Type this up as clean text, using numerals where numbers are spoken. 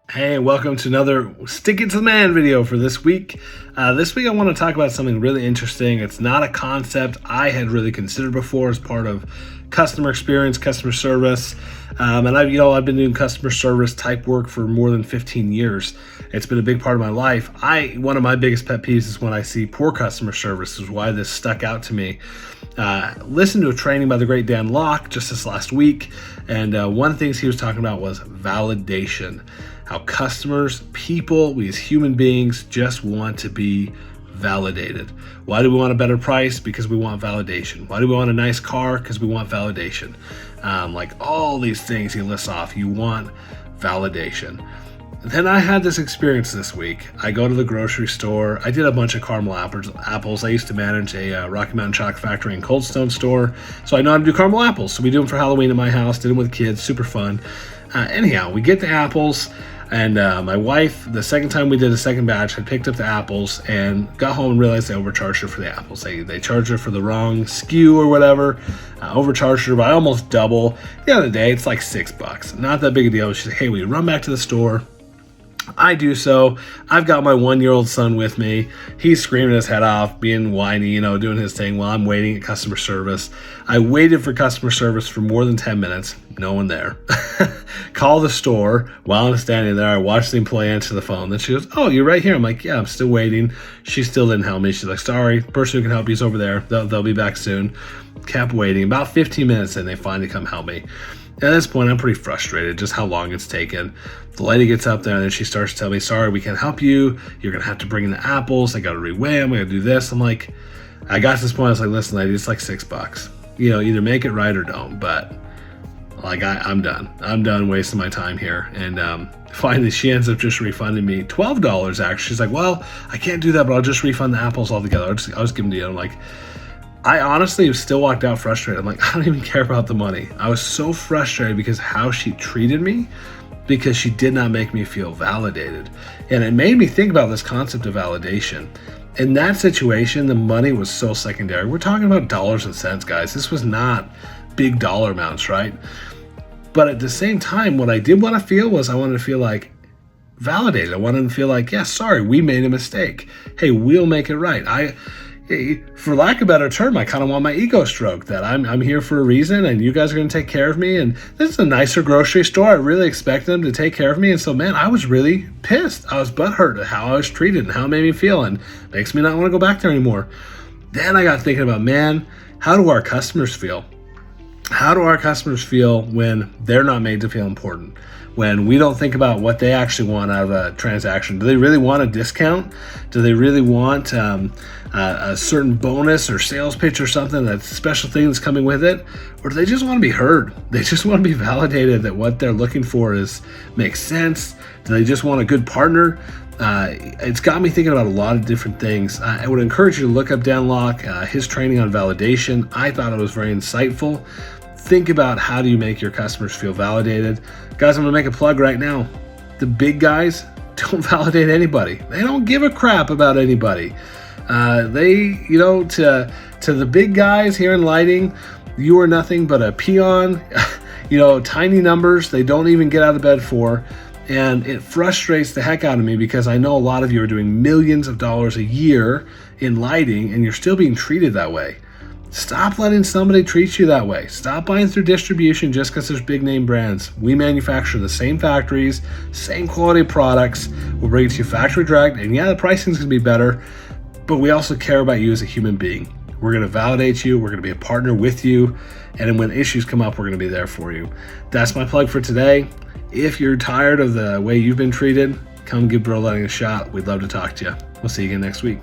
Hey, welcome to another Stick It to the Man video for this week. This week I want to talk about something really interesting. It's not a concept I had really considered before as part of customer experience, customer service. And I've been doing customer service type work for more than 15 years. It's been a big part of my life. One of my biggest pet peeves is when I see poor customer service, is why this stuck out to me. Listened to a training by the great Dan Locke just this last week, and one of the things he was talking about was validation. How customers, people, we as human beings just want to be validated. Why do we want a better price? Because we want validation. Why do we want a nice car? Because we want validation. Like all these things he lists off, you want validation. Then I had this experience this week. I go to the grocery store. I did a bunch of caramel apples. I used to manage a Rocky Mountain Chocolate Factory and Cold Stone store, so I know how to do caramel apples. So we do them for Halloween at my house, did them with kids, super fun. Anyhow, we get the apples, and my wife, the second time we did a second batch, had picked up the apples and got home and realized they overcharged her for the apples. They charged her for the wrong SKU or whatever, overcharged her by almost double. At the end of the day, it's like $6. Not that big a deal. She said, hey, will you run back to the store? I do so. I've got my 1-year-old son with me. He's screaming his head off, being whiny, doing his thing while I'm waiting at customer service. I waited for customer service for more than 10 minutes. No one there. Call the store. While I'm standing there, I watch the employee answer the phone. Then she goes, oh, you're right here. I'm like, yeah, I'm still waiting. She still didn't help me. She's like, sorry, the person who can help you is over there. They'll be back soon. Kept waiting. About 15 minutes and they finally come help me. At this point, I'm pretty frustrated just how long it's taken. The lady gets up there and then she starts to tell me, sorry, we can't help you. You're going to have to bring in the apples. I got to reweigh them. I got to do this. I'm like, I got to this point. I was like, listen, lady, it's like $6. Either make it right or don't. But like, I'm done. I'm done wasting my time here. And finally, she ends up just refunding me $12, actually. She's like, well, I can't do that, but I'll just refund the apples altogether. I'll just give them to you. I'm like, I honestly still walked out frustrated. I'm like, I don't even care about the money. I was so frustrated because how she treated me, because she did not make me feel validated. And it made me think about this concept of validation. In that situation, the money was so secondary. We're talking about dollars and cents, guys. This was not big dollar amounts, right? But at the same time, what I did want to feel was I wanted to feel like validated. I wanted to feel like, yeah, sorry, we made a mistake. Hey, we'll make it right. For lack of a better term, I kind of want my ego stroked that I'm here for a reason and you guys are going to take care of me. And this is a nicer grocery store. I really expect them to take care of me. And so, man, I was really pissed. I was butthurt at how I was treated and how it made me feel, and makes me not want to go back there anymore. Then I got thinking about, man, how do our customers feel? How do our customers feel when they're not made to feel important? When we don't think about what they actually want out of a transaction? Do they really want a discount? Do they really want a certain bonus or sales pitch or something, that special thing that's coming with it? Or do they just want to be heard? They just want to be validated that what they're looking for makes sense? Do they just want a good partner? It's got me thinking about a lot of different things. I would encourage you to look up Dan Locke, his training on validation. I thought it was very insightful. Think about, how do you make your customers feel validated? Guys, I'm gonna make a plug right now. The big guys don't validate anybody. They don't give a crap about anybody. To the big guys here in lighting, you are nothing but a peon. Tiny numbers they don't even get out of bed for. And it frustrates the heck out of me because I know a lot of you are doing millions of dollars a year in lighting and you're still being treated that way. Stop letting somebody treat you that way. Stop buying through distribution just because there's big name brands. We manufacture the same factories, same quality products. We'll bring it to you factory direct, and yeah, the pricing's gonna be better, but we also care about you as a human being. We're gonna validate you, we're gonna be a partner with you, and then when issues come up, we're gonna be there for you. That's my plug for today. If you're tired of the way you've been treated, come give Brilled a shot. We'd love to talk to you. We'll see you again next week.